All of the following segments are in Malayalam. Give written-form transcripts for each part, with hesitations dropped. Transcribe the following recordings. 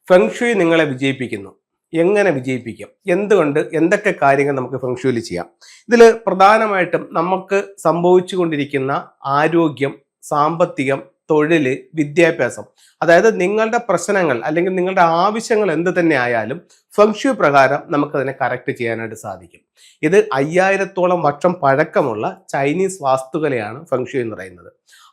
ഫെങ്ഷുയി നിങ്ങളെ വിജയിപ്പിക്കുന്നു. എങ്ങനെ വിജയിപ്പിക്കും? എന്തുകൊണ്ട്? എന്തൊക്കെ കാര്യങ്ങൾ നമുക്ക് ഫെങ്ഷുയിൽ ചെയ്യാം? ഇതിൽ പ്രധാനമായിട്ടും നമുക്ക് സംഭവിച്ചുകൊണ്ടിരിക്കുന്ന ആരോഗ്യം, സാമ്പത്തികം, തൊഴിൽ, വിദ്യാഭ്യാസം, അതായത് നിങ്ങളുടെ പ്രശ്നങ്ങൾ അല്ലെങ്കിൽ നിങ്ങളുടെ ആവശ്യങ്ങൾ എന്ത് തന്നെ ആയാലും ഫെങ്ഷു പ്രകാരം നമുക്കതിനെ കറക്റ്റ് ചെയ്യാനായിട്ട് സാധിക്കും. ഇത് 5000-ഓളം വർഷം പഴക്കമുള്ള ചൈനീസ് വാസ്തുകലയാണ് ഫെങ്ഷു എന്ന് പറയുന്നത്.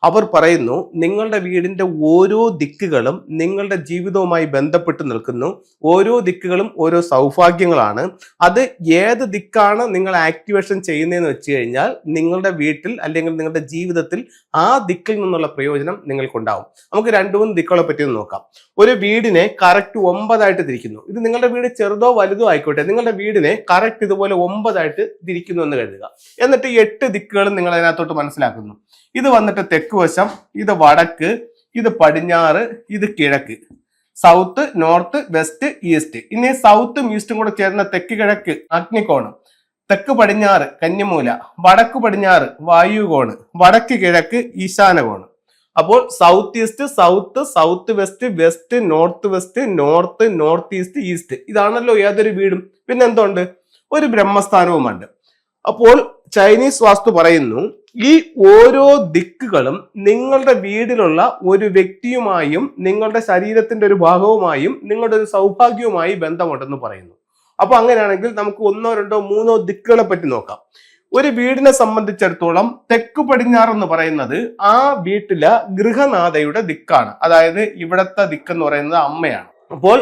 അവർ പറയുന്നു, നിങ്ങളുടെ വീടിന്റെ ഓരോ ദിക്കുകളും നിങ്ങളുടെ ജീവിതവുമായി ബന്ധപ്പെട്ട് നിൽക്കുന്നു. ഓരോ ദിക്കുകളും ഓരോ സൗഭാഗ്യങ്ങളാണ്. അത് ഏത് ദിക്കാണ് നിങ്ങൾ ആക്ടിവേഷൻ ചെയ്യുന്നതെന്ന് വെച്ച് കഴിഞ്ഞാൽ നിങ്ങളുടെ വീട്ടിൽ അല്ലെങ്കിൽ നിങ്ങളുടെ ജീവിതത്തിൽ ആ ദിക്കിൽ നിന്നുള്ള പ്രയോജനം നിങ്ങൾക്കുണ്ടാവും. നമുക്ക് 2-3 ദിക്കുകളെ പറ്റി ഒന്ന് നോക്കാം. ഒരു വീടിനെ കറക്റ്റ് 9 തിരിക്കുന്നു. ഇത് നിങ്ങളുടെ വീട് ചെറുതോ വലുതോ ആയിക്കോട്ടെ, നിങ്ങളുടെ വീടിനെ കറക്റ്റ് ഇതുപോലെ 9 തിരിക്കുന്നു എന്ന് കരുതുക. എന്നിട്ട് 8 ദിക്കുകളും നിങ്ങൾ അതിനകത്തോട്ട് മനസ്സിലാക്കുന്നു. ഇത് വന്നിട്ട് തെക്ക് വശം, ഇത് വടക്ക്, ഇത് പടിഞ്ഞാറ്, ഇത് കിഴക്ക്, സൗത്ത്, നോർത്ത്, വെസ്റ്റ്, ഈസ്റ്റ്. ഇനി സൗത്തും ഈസ്റ്റും കൂടെ ചേർന്ന തെക്ക് കിഴക്ക് അഗ്നികോണം, തെക്ക് പടിഞ്ഞാറ് കന്നിമൂല, വടക്ക് പടിഞ്ഞാറ് വായുകോണ്, വടക്ക് കിഴക്ക് ഈശാനകോണ്. അപ്പോൾ south east, south, south west, west north west, north north east, east. ഇതാണല്ലോ ഏതൊരു വീടും. പിന്നെ എന്തുണ്ട്? ഒരു ബ്രഹ്മസ്ഥാനവുമുണ്ട്. അപ്പോൾ ചൈനീസ് വാസ്തു പറയുന്നു, ഈ ഓരോ ദിക്കുകളും നിങ്ങളുടെ വീടിലുള്ള ഒരു വ്യക്തിയുമായും നിങ്ങളുടെ ശരീരത്തിന്റെ ഒരു ഭാഗവുമായും നിങ്ങളുടെ ഒരു സൗഭാഗ്യവുമായി ബന്ധമുണ്ടെന്ന് പറയുന്നു. അപ്പൊ അങ്ങനെയാണെങ്കിൽ നമുക്ക് 1, 2, 3 ദിക്കുകളെ പറ്റി നോക്കാം. ഒരു വീടിനെ സംബന്ധിച്ചിടത്തോളം തെക്ക് പടിഞ്ഞാറെന്ന് പറയുന്നത് ആ വീട്ടിലെ ഗൃഹനാഥയുടെ ദിക്കാണ്. അതായത് ഇവിടത്തെ ദിക്കെന്ന് പറയുന്നത് അമ്മയാണ്. അപ്പോൾ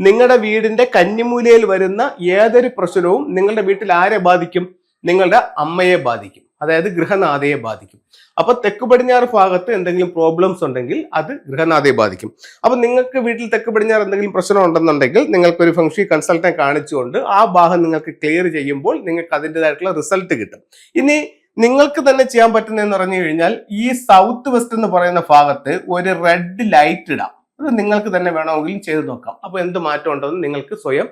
നിങ്ങളുടെ വീടിന്റെ കന്നിമൂലയിൽ വരുന്ന ഏതൊരു പ്രശ്നവും നിങ്ങളുടെ വീട്ടിൽ ആരെ ബാധിക്കും? നിങ്ങളുടെ അമ്മയെ ബാധിക്കും, അതായത് ഗൃഹനാഥയെ ബാധിക്കും. അപ്പൊ തെക്ക് പടിഞ്ഞാറ് ഭാഗത്ത് എന്തെങ്കിലും പ്രോബ്ലംസ് ഉണ്ടെങ്കിൽ അത് ഗൃഹനാഥയെ ബാധിക്കും. അപ്പൊ നിങ്ങൾക്ക് വീട്ടിൽ തെക്ക് പടിഞ്ഞാറ് എന്തെങ്കിലും പ്രശ്നം ഉണ്ടെന്നുണ്ടെങ്കിൽ നിങ്ങൾക്ക് ഒരു ഫെങ്ഷി കൺസൾട്ടന്റ് കാണിച്ചുകൊണ്ട് ആ ഭാഗം നിങ്ങൾക്ക് ക്ലിയർ ചെയ്യുമ്പോൾ നിങ്ങൾക്ക് അതിൻ്റെതായിട്ടുള്ള റിസൾട്ട് കിട്ടും. ഇനി നിങ്ങൾക്ക് തന്നെ ചെയ്യാൻ പറ്റുന്നതെന്ന് പറഞ്ഞു കഴിഞ്ഞാൽ ഈ സൗത്ത് വെസ്റ്റ് എന്ന് പറയുന്ന ഭാഗത്ത് ഒരു റെഡ് ലൈറ്റ് ഇടാം. അത് നിങ്ങൾക്ക് തന്നെ വേണമെങ്കിലും ചെയ്ത് നോക്കാം. അപ്പൊ എന്ത് മാറ്റം ഉണ്ടെന്ന് നിങ്ങൾക്ക് സ്വയം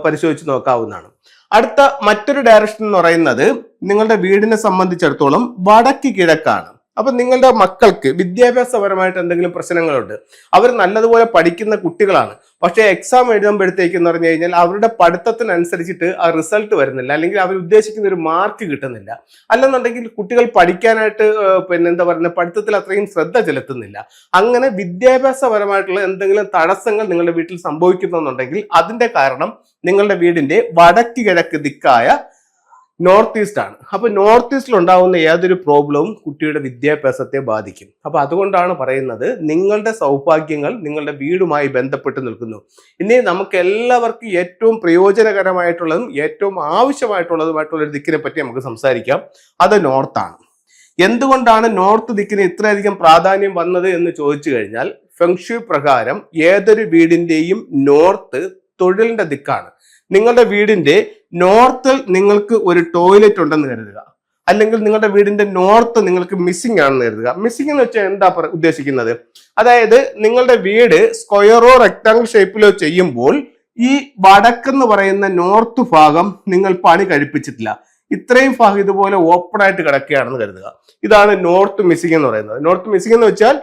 പരിശോധിച്ച് നോക്കാവുന്നതാണ്. അടുത്ത മറ്റൊരു ഡയറക്ഷൻ എന്ന് പറയുന്നത് നിങ്ങളുടെ വീടിനെ സംബന്ധിച്ചിടത്തോളം വടക്ക് കിഴക്കാണ്. അപ്പൊ നിങ്ങളുടെ മക്കൾക്ക് വിദ്യാഭ്യാസപരമായിട്ട് എന്തെങ്കിലും പ്രശ്നങ്ങളുണ്ട്, അവർ നല്ലതുപോലെ പഠിക്കുന്ന കുട്ടികളാണ്, പക്ഷെ എക്സാം എഴുതുമ്പോഴത്തേക്ക് എന്ന് പറഞ്ഞു കഴിഞ്ഞാൽ അവരുടെ പഠിത്തത്തിനനുസരിച്ചിട്ട് ആ റിസൾട്ട് വരുന്നില്ല, അല്ലെങ്കിൽ അവർ ഉദ്ദേശിക്കുന്ന ഒരു മാർക്ക് കിട്ടുന്നില്ല. അല്ലെന്നുണ്ടെങ്കിൽ കുട്ടികൾ പഠിക്കാനായിട്ട് എന്താ പറയുക, പഠിത്തത്തിൽ അത്രയും ശ്രദ്ധ ചെലുത്തുന്നില്ല. അങ്ങനെ വിദ്യാഭ്യാസപരമായിട്ടുള്ള എന്തെങ്കിലും തടസ്സങ്ങൾ നിങ്ങളുടെ വീട്ടിൽ സംഭവിക്കുന്നുണ്ടെങ്കിൽ അതിന്റെ കാരണം നിങ്ങളുടെ വീടിന്റെ വടക്ക് കിഴക്ക് ദിക്കായ നോർത്ത് ഈസ്റ്റ് ആണ്. അപ്പൊ നോർത്ത് ഈസ്റ്റിൽ ഉണ്ടാവുന്ന ഏതൊരു പ്രോബ്ലവും കുട്ടിയുടെ വിദ്യാഭ്യാസത്തെ ബാധിക്കും. അപ്പൊ അതുകൊണ്ടാണ് പറയുന്നത് നിങ്ങളുടെ സൗഭാഗ്യങ്ങൾ നിങ്ങളുടെ വീടുമായി ബന്ധപ്പെട്ട് നിൽക്കുന്നു. ഇനി നമുക്ക് എല്ലാവർക്കും ഏറ്റവും പ്രയോജനകരമായിട്ടുള്ളതും ഏറ്റവും ആവശ്യമായിട്ടുള്ളതുമായിട്ടുള്ള ഒരു ദിക്കിനെ പറ്റി നമുക്ക് സംസാരിക്കാം. അത് നോർത്താണ്. എന്തുകൊണ്ടാണ് നോർത്ത് ദിക്കിന് ഇത്രയധികം പ്രാധാന്യം വന്നത് എന്ന് ചോദിച്ചു കഴിഞ്ഞാൽ ഫെങ്ഷു പ്രകാരം ഏതൊരു വീടിന്റെയും നോർത്ത് തൊഴിലിന്റെ ദിക്കാണ്. നിങ്ങളുടെ വീടിന്റെ നോർത്തിൽ നിങ്ങൾക്ക് ഒരു ടോയ്ലറ്റ് ഉണ്ടെന്ന് കരുതുക, അല്ലെങ്കിൽ നിങ്ങളുടെ വീടിന്റെ നോർത്ത് നിങ്ങൾക്ക് മിസ്സിംഗ് ആണെന്ന് കരുതുക. മിസ്സിംഗ് എന്ന് വെച്ചാൽ എന്താ ഉദ്ദേശിക്കുന്നത്? അതായത് നിങ്ങളുടെ വീട് സ്ക്വയറോ റെക്ടാങ്കിൾ ഷേപ്പിലോ ചെയ്യുമ്പോൾ ഈ വടക്കെന്ന് പറയുന്ന നോർത്ത് ഭാഗം നിങ്ങൾ പണി കഴിപ്പിച്ചിട്ടില്ല. ഇത്രയും ഭാഗം ഇതുപോലെ ഓപ്പൺ ആയിട്ട് കിടക്കുകയാണെന്ന് കരുതുക. ഇതാണ് നോർത്ത് മിസ്സിംഗ് എന്ന് പറയുന്നത്. നോർത്ത് മിസ്സിംഗ് എന്ന് വെച്ചാൽ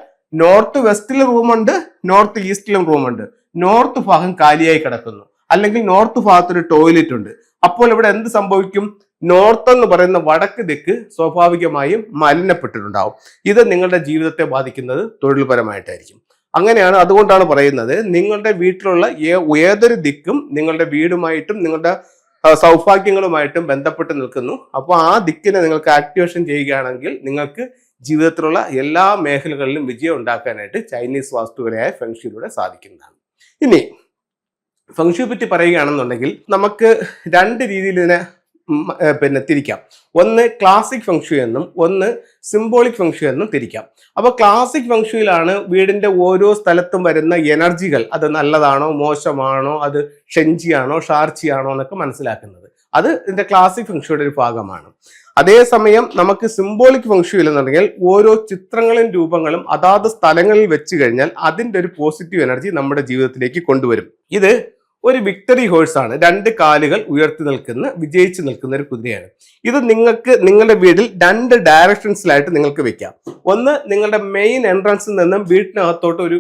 നോർത്ത് വെസ്റ്റിലും റൂമുണ്ട്, നോർത്ത് ഈസ്റ്റിലും റൂമുണ്ട്. നോർത്ത് ഭാഗം കാലിയായി കിടക്കുന്നു, അല്ലെങ്കിൽ നോർത്ത് ഭാഗത്തൊരു ടോയ്ലറ്റ് ഉണ്ട്. അപ്പോൾ ഇവിടെ എന്ത് സംഭവിക്കും? നോർത്ത് എന്ന് പറയുന്ന വടക്ക് ദിക്ക് സ്വാഭാവികമായും മലിനപ്പെട്ടിട്ടുണ്ടാവും. ഇത് നിങ്ങളുടെ ജീവിതത്തെ ബാധിക്കുന്നത് തൊഴിൽപരമായിട്ടായിരിക്കും. അങ്ങനെയാണ്, അതുകൊണ്ടാണ് പറയുന്നത് നിങ്ങളുടെ വീട്ടിലുള്ള ഏതൊരു ദിക്കും നിങ്ങളുടെ വീടുമായിട്ടും നിങ്ങളുടെ സൗഭാഗ്യങ്ങളുമായിട്ടും ബന്ധപ്പെട്ട് നിൽക്കുന്നു. അപ്പോൾ ആ ദിക്കിനെ നിങ്ങൾക്ക് ആക്ടിവേഷൻ ചെയ്യുകയാണെങ്കിൽ നിങ്ങൾക്ക് ജീവിതത്തിലുള്ള എല്ലാ മേഖലകളിലും വിജയം ഉണ്ടാക്കാനായിട്ട് ചൈനീസ് വാസ്തുവിനായ ഫെങ്ഷുയിലൂടെ സാധിക്കുന്നതാണ്. ഇനി ഫെങ്ഷുയെ പറ്റി പറയുകയാണെന്നുണ്ടെങ്കിൽ നമുക്ക് 2 രീതിയിൽ ഇതിനെ തിരിക്കാം. ഒന്ന് ക്ലാസിക് ഫെങ്ഷു എന്നും ഒന്ന് സിംബോളിക് ഫെങ്ഷു എന്നും തിരിക്കാം. അപ്പൊ ക്ലാസിക് ഫെങ്ഷുയിലാണ് വീടിന്റെ ഓരോ സ്ഥലത്തും വരുന്ന എനർജികൾ അത് നല്ലതാണോ മോശമാണോ, അത് ഷെൻജിയാണോ ഷാർച്ചിയാണോ എന്നൊക്കെ മനസ്സിലാക്കുന്നത്. അത് ഇതിന്റെ ക്ലാസിക് ഫെങ്ഷുയുടെ ഒരു ഭാഗമാണ്. അതേസമയം നമുക്ക് സിംബോളിക് ഫെങ്ഷുയിൽ എന്നുണ്ടെങ്കിൽ ഓരോ ചിത്രങ്ങളും രൂപങ്ങളും അതാത് സ്ഥലങ്ങളിൽ വെച്ച് കഴിഞ്ഞാൽ അതിന്റെ ഒരു പോസിറ്റീവ് എനർജി നമ്മുടെ ജീവിതത്തിലേക്ക് കൊണ്ടുവരും. ഇത് ഒരു വിക്ടറി ഹോഴ്സ് ആണ്. 2 കാലുകൾ ഉയർത്തി നിൽക്കുന്ന, വിജയിച്ച് നിൽക്കുന്ന ഒരു കുതിരയാണ്. ഇത് നിങ്ങൾക്ക് നിങ്ങളുടെ വീട്ടിൽ 2 ഡയറക്ഷൻസിലായിട്ട് നിങ്ങൾക്ക് വെക്കാം. ഒന്ന്, നിങ്ങളുടെ മെയിൻ എൻട്രൻസിൽ നിന്നും വീട്ടിനകത്തോട്ട് ഒരു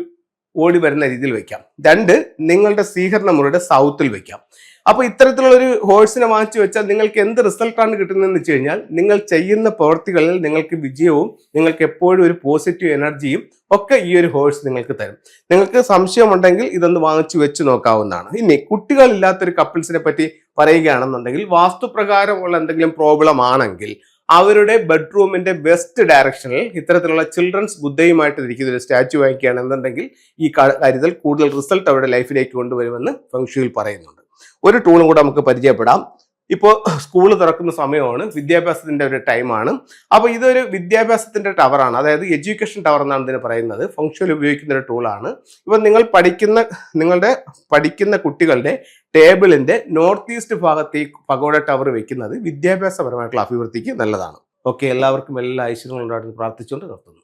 ഓടി വരുന്ന രീതിയിൽ വെക്കാം. 2, നിങ്ങളുടെ സ്വീകരണ മുറിയുടെ സൗത്തിൽ വെക്കാം. അപ്പൊ ഇത്തരത്തിലുള്ള ഒരു ഹോഴ്സിനെ വാങ്ങിച്ചു വെച്ചാൽ നിങ്ങൾക്ക് എന്ത് റിസൾട്ടാണ് കിട്ടുന്നതെന്ന് വെച്ച് കഴിഞ്ഞാൽ നിങ്ങൾ ചെയ്യുന്ന പ്രവൃത്തികളിൽ നിങ്ങൾക്ക് വിജയവും നിങ്ങൾക്ക് എപ്പോഴും ഒരു പോസിറ്റീവ് എനർജിയും ഒക്കെ ഈ ഒരു ഹോഴ്സ് നിങ്ങൾക്ക് തരും. നിങ്ങൾക്ക് സംശയമുണ്ടെങ്കിൽ ഇതൊന്ന് വാങ്ങിച്ചു വെച്ച് നോക്കാവുന്നതാണ്. ഇനി കുട്ടികളില്ലാത്തൊരു കപ്പിൾസിനെ പറ്റി പറയുകയാണെന്നുണ്ടെങ്കിൽ വാസ്തുപ്രകാരമുള്ള എന്തെങ്കിലും പ്രോബ്ലം ആണെങ്കിൽ അവരുടെ ബെഡ്റൂമിന്റെ വെസ്റ്റ് ഡയറക്ഷനിൽ ഇത്തരത്തിലുള്ള ചിൽഡ്രൻസ് ബുദ്ധയുമായിട്ട് ഇരിക്കുന്ന ഒരു സ്റ്റാച്ചു വാങ്ങിക്കുകയാണെന്നുണ്ടെങ്കിൽ ഈ കാര്യത്തിൽ കൂടുതൽ റിസൾട്ട് അവരുടെ ലൈഫിലേക്ക് കൊണ്ടുവരുമെന്ന് ഫെങ്ഷുയിൽ പറയുന്നുണ്ട്. ഒരു ടൂളും കൂടെ നമുക്ക് പരിചയപ്പെടാം. ഇപ്പോൾ സ്കൂൾ തുറക്കുന്ന സമയമാണ്, വിദ്യാഭ്യാസത്തിന്റെ ഒരു ടൈമാണ്. അപ്പോൾ ഇതൊരു വിദ്യാഭ്യാസത്തിന്റെ ടവറാണ്, അതായത് എഡ്യൂക്കേഷൻ ടവർ എന്നാണ് ഇതിന് പറയുന്നത്. ഫെങ്ഷുയിൽ ഉപയോഗിക്കുന്ന ഒരു ടൂളാണ്. ഇപ്പം നിങ്ങളുടെ പഠിക്കുന്ന കുട്ടികളുടെ ടേബിളിന്റെ നോർത്ത് ഈസ്റ്റ് ഭാഗത്ത് ഈ പഗോഡ ടവർ വെക്കുന്നത് വിദ്യാഭ്യാസപരമായിട്ടുള്ള അഭിവൃദ്ധിക്ക് നല്ലതാണ്. ഓക്കെ, എല്ലാവർക്കും എല്ലാ ഐശ്വര്യങ്ങളും ഉണ്ടായിട്ട് പ്രാർത്ഥിച്ചുകൊണ്ട് നിർത്തുന്നു.